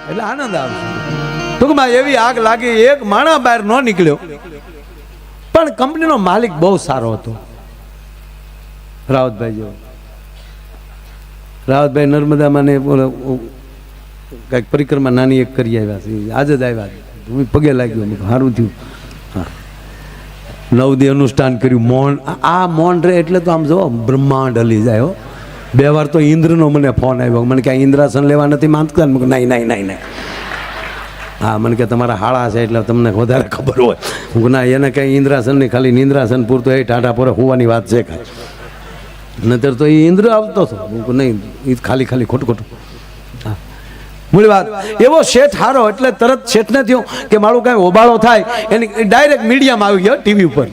એટલે આનંદ આવશે. ટૂંકમાં એવી આગ લાગી, એક માણા બહાર ન નીકળ્યો, પણ કંપનીનો માલિક બહુ સારો હતો. રાવતભાઈ જેવો. રાવતભાઈ નર્મદામાં ને કંઈક પરિક્રમા નાની એક કરી આવ્યા છે, આજે જ આવ્યા. હું પગે લાગ્યો, સારું થયું. હા, 9 દી અનુષ્ઠાન કર્યું. મૌન, આ મૌન રે એટલે તો આમ જો બ્રહ્માંડ હલી જાય. 2 વાર તો ઇન્દ્રનો મને ફોન આવ્યો, મને કે ઇન્દ્રાસન લેવા નથી માંગતા. નહીં. હા, મને કે તમારા હાળા છે એટલે તમને વધારે ખબર હોય. હું ના, એને કંઈ ઇન્દ્રાસન નહીં, ખાલી નિંદ્રાસન પૂરતું એ ટાટા પોરે હોવાની વાત છે કાંઈ. નતર તો એ ઇન્દ્ર આવતો હતો. હું નહીં, એ ખાલી ખોટું. હા, મૂળ વાત. એવો શેઠ હારો એટલે તરત શેઠને થયું કે મારું કાંઈ ઓબાળો થાય, એની ડાયરેક્ટ મીડિયામાં આવી ગયો, ટીવી ઉપર,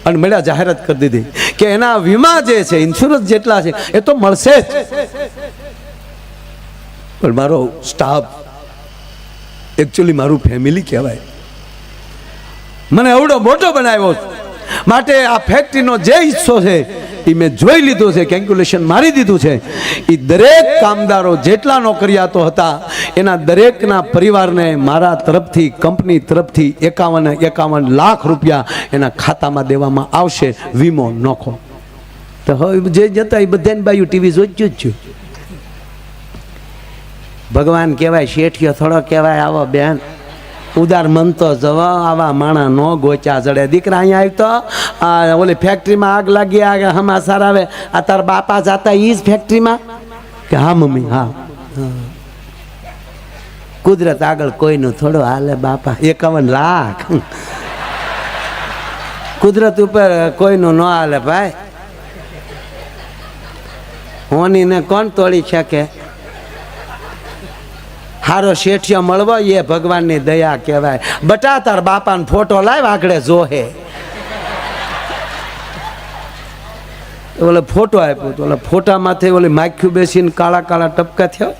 અને મળ્યા જાહેરાત કરી દીધી કે એના વીમા જે છે, ઇન્સ્યોરન્સ જેટલા છે એ તો મળશે જ. પણ મારો સ્ટાફ, એકચ્યુઅલી મારું ફેમિલી કહેવાય, મને એવડો મોટો બનાવ્યો, માટે આ ફેક્ટરીનો જે હિસ્સો છે એ મેં જોઈ લીધો છે, કેલ્ક્યુલેશન મારી દીધું છે. એ દરેક કામદારો જેટલા નોકરિયાતો હતા એના દરેકના પરિવારને મારા તરફથી, કંપની તરફથી 51 લાખ રૂપિયા એના ખાતામાં દેવામાં આવશે. વીમો નોખો. તો હવે જે જતા એ બધાને બાયું ટીવી જોઈતું જ છું. ભગવાન કહેવાય, શેઠિયો થોડો કહેવાય. આવો બેન ઉદાર મન તો જવા, આવા માણા નો ગોચા જડે. દીકરા અહીંયા આવ્યો તો ઓલી ફેક્ટરીમાં આગ લાગી, આગ સમાચાર આવે, આ તાર બાપા જાતા ઈ જ ફેક્ટરીમાં? કે હા મમ્મી, હા. કુદરત આગળ કોઈનું થોડો હાલે બાપા. 51 લાખ કુદરત ઉપર કોઈનું ન હાલે ભાઈ. હોનીને કોણ તોડી શકે? હારો શેઠિયો મળવો એ ભગવાનની દયા કહેવાય. બટા તાર બાપાનો ફોટો લાવ, આગળ જોહે. ઓલે ફોટો આપ્યો તો ઓલા ફોટામાંથી ઓલી માખ્યું બેસીને કાળા ટપકા થયો.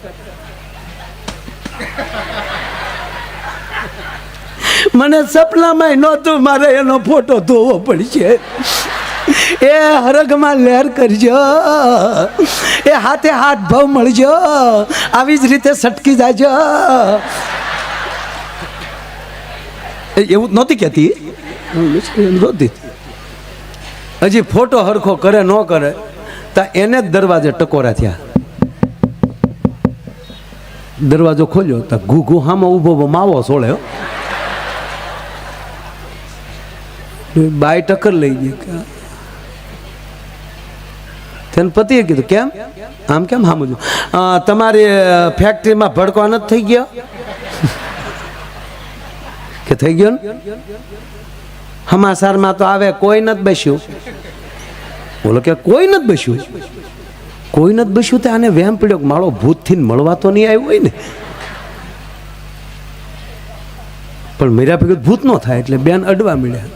મને સપનામાં નહોતું મારે એનો ફોટો ધોવો પડશે. એ હરગમાં લહેર કરજો, એ હાથે હાથ ભાવ મળજો, આવી જ રીતે સટકી જાજો. એવું નહોતી કહેતી, હજી ફોટો હરખો કરે ન કરે તો એને જ દરવાજે ટકોરા થયા. દરવાજો ખોલ્યો તો ઘૂ હામાં ઊભો માવો સોળ્યો. બાય ટક્કર લઈ ગઈ. તેને પતિએ કીધું કેમ આમ કેમ સામું? તમારી ફેક્ટરીમાં ભડકો નથી થઈ ગયો? કે થઈ ગયો ને? સમાચારમાં તો આવે કોઈ નથી બેસ્યું. બોલો કે કોઈ નથી બેસ્યું. કોઈ નથી બેસ્યું તો આને વહેમ પડ્યો કે મારો ભૂતથી મળવા તો નહીં આવ્યો હોય ને. પણ મેરા ભેગું ભૂત ન થાય એટલે બેન અડવા મળ્યા.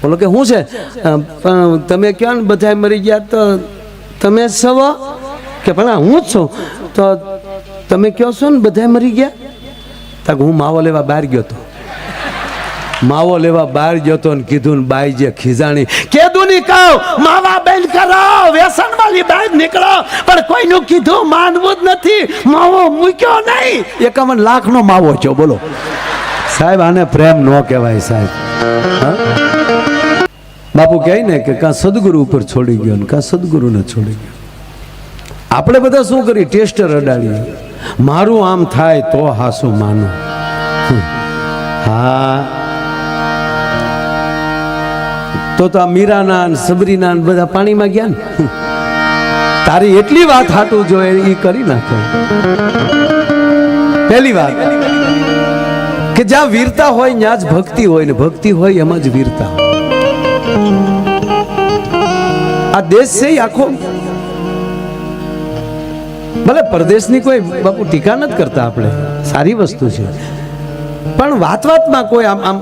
બોલો કે શું છે? તમે કહો ને બધા મરી ગયા તો તમે જ છો? કે ભલા હું જ છું. તો તમે કહો છો ને બધા મરી ગયા? તો હું માવો લેવા બહાર ગયો હતો. માવો લેવા બહાર ગયો તો કીધું ને બાઈ જે ખીજાણી, કીધું ની કહો માવા બંધ કરો, વ્યસન વાળી બહાર નીકળો. પણ કોઈનું કીધું માનવું જ નથી. માવો મૂક્યો નહીં. 51 લાખનો માવો છો. બોલો સાહેબ, આને પ્રેમ ન કહેવાય સાહેબ. બાપુ કહે ને કે કાં સદગુરુ ઉપર છોડી ગયો ને કાં સદગુરુને છોડી ગયો. આપણે બધા શું કરીએ? ટેસ્ટર અડાડીએ. મારું આમ થાય તો હાસું માનું. હા, તો આ મીરાના સબરીના બધા પાણીમાં ગયા ને. તારી એટલી વાત હાટું જોઈએ એ કરી નાખે. પહેલી વાત કે જ્યાં વીરતા હોય ત્યાં જ ભક્તિ હોય, ને ભક્તિ હોય એમાં જ વીરતા. આ દેશ છે આખો, ભલે પરદેશની કોઈ બાપુ ટીકા નથી કરતા આપણે, સારી વસ્તુ છે. પણ વાતમાં કોઈ આમ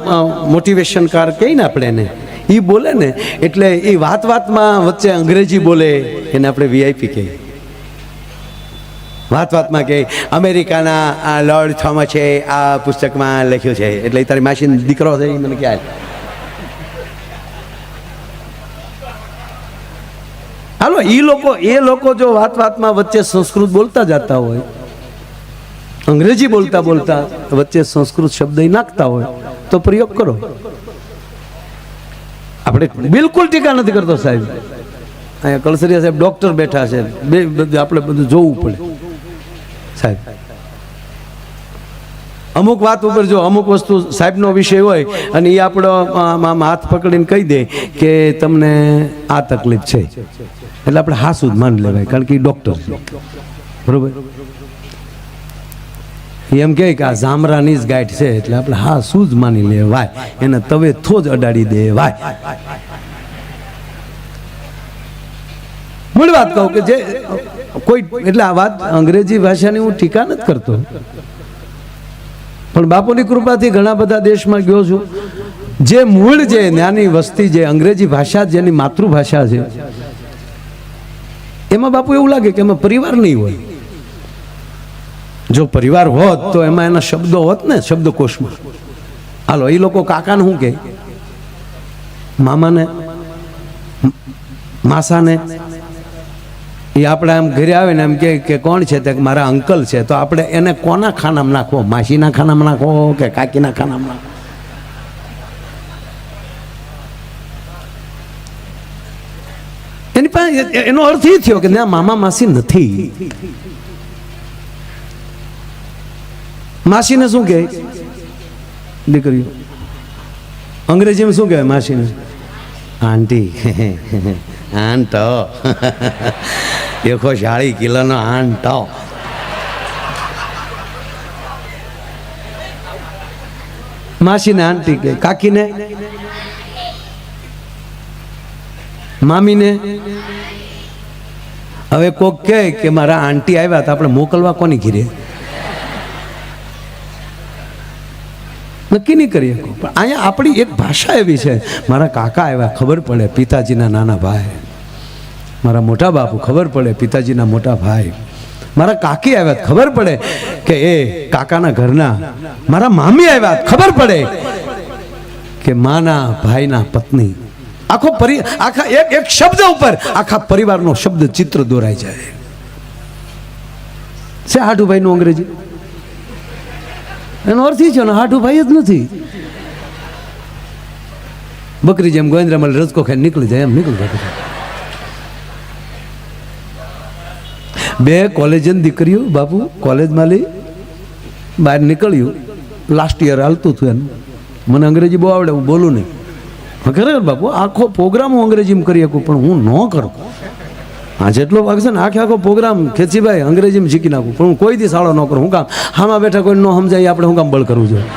મોટિવેશન કાર કહીને આપણે એને એ બોલે ને, એટલે એ વાતમાં વચ્ચે અંગ્રેજી બોલે એને આપણે વીઆઈપી કહીએ. વાતમાં કે અમેરિકાના આ લોર્ડ થોમસે આ પુસ્તકમાં લખ્યું છે, એટલે તારી માસીનો દીકરો છે એ મને ખ્યાલ. હાલો એ લોકો જો વાતમાં વચ્ચે સંસ્કૃત બોલતા જતા હોય અંગ્રેજી બોલતા બોલતા વચ્ચે સંસ્કૃત શબ્દ નાખતા હોય તો પ્રયોગ કરો. આપણે બિલકુલ ટીકા નથી કરતો સાહેબ. અહીંયા કલસરિયા સાહેબ ડોક્ટર બેઠા છે, આપણે બધું જોવું પડે સાહેબ. અમુક વાત ઉપર જો અમુક વસ્તુ સાહેબનો વિષય હોય અને એ આપણો આમ હાથ પકડીને કહી દે કે તમને આ તકલીફ છે, એટલે આપણે હાસું જ માની લેવાય, કારણ કે એ ડોક્ટર છે. બરોબર? એમ કહે કે આ જામરાની જ ગાંઠ છે, એટલે આપણે હા શું જ માની લેવાય, એને તવે થો જ અડાડી દેવાય. મૂળ વાત કહું કે જે કોઈ, એટલે આ વાત અંગ્રેજી ભાષાની હું ટીકા નથી કરતો, પણ બાપુની કૃપાથી ઘણા બધા દેશમાં ગયો છું. જે મૂળ જે જ્ઞાની વસ્તી જે અંગ્રેજી ભાષા જેની માતૃભાષા છે, એમાં બાપુ એવું લાગે કે એમાં પરિવાર નહીં હોય. જો પરિવાર હોત તો એમાં એના શબ્દો હોત ને શબ્દકોશમાં. હાલો, એ લોકો કાકાને શું કહે, મામાને, માસાને, એ આપણે આમ ઘરે આવે ને એમ કે કોણ છે, તે મારા અંકલ છે, તો આપણે એને કોના ખાનામાં નાખવો, માસીના ખાનામાં નાખવો કે કાકીના ખાનામાં નાખવો? એની પાસે એનો અર્થ એ થયો કે ના, મામા માસી નથી. માસીને શું કહે દીકરીઓ? અંગ્રેજીમાં શું કહેવાય માસીને? આંટી. આંટો. એકો 40 કિલોનો આંટો. માસીને આંટી કહે, કાકીને, મામીને. હવે કોક કહે કે મારા આંટી આવ્યા તો આપણે મોકલવા કોની ઘીરે? નક્કી નહીં કરીએ. પણ અહીંયા આપણી એક ભાષા એવી છે, મારા કાકા આવ્યા ખબર પડે પિતાજીના નાના ભાઈ, મારા મોટા બાપુ ખબર પડે પિતાજીના મોટા ભાઈ, મારા કાકી આવ્યા ખબર પડે કે એ કાકાના ઘરના, મારા મામી આવ્યા ખબર પડે કે માના ભાઈના પત્ની. આખો આખા એક શબ્દ ઉપર આખા પરિવારનો શબ્દ ચિત્ર દોરાઈ જાય છે. હાઠુભાઈનું અંગ્રેજી એનો અર્થ છે ને, હાઠુભાઈ જ નથી. બકરી જેમ ગોવિંદરામલ રજકો ખાઈ નીકળી જાય એમ નીકળી જાય. બે કોલેજની દીકરીઓ બાપુ કોલેજમાં લઈ બહાર નીકળ્યું, લાસ્ટ યર હાલતું હતું એનું. મને અંગ્રેજી બહુ આવડે, હું બોલું નહીં. ખરેખર બાપુ આખો પ્રોગ્રામ હું અંગ્રેજીમાં કરી શકું, પણ હું ન કરું. હા, જેટલો ભાગ છે ને આખો પ્રોગ્રામ ખેંચીભાઈ અંગ્રેજીમાં શીખી નાખું, પણ હું કોઈ દી સાળો ન કરું. હું કામ હામાં બેઠા કોઈ ન સમજાય આપણે હું કામ બળ કરવું જોઈએ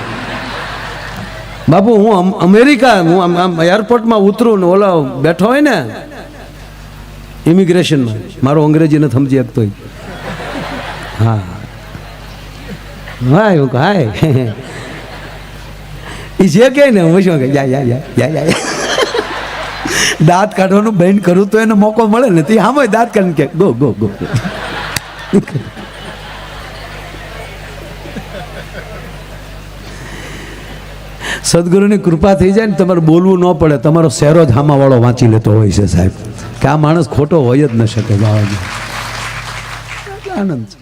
બાપુ? હું અમેરિકા, હું આમ એરપોર્ટમાં ઉતરું ને ઓલા બેઠો હોય ને ઇમિગ્રેશનમાં, મારો અંગ્રેજી નથી સમજી શકતો. હા ભાઈ હું હાય એ જે કહે ને હું શું કહે, યા દાંત કાઢવાનું બંધ કરું તો એને મોકો મળે ને, તે આમ દાંત કાઢીને કે ગો ગો ગો. સદગુરુની કૃપા થઈ જાય ને તમારે બોલવું ન પડે, તમારો શેરો જ હામાવાળો વાંચી લેતો હોય છે સાહેબ, કે આ માણસ ખોટો હોય જ ન શકે. બાવાજી આનંદ છે.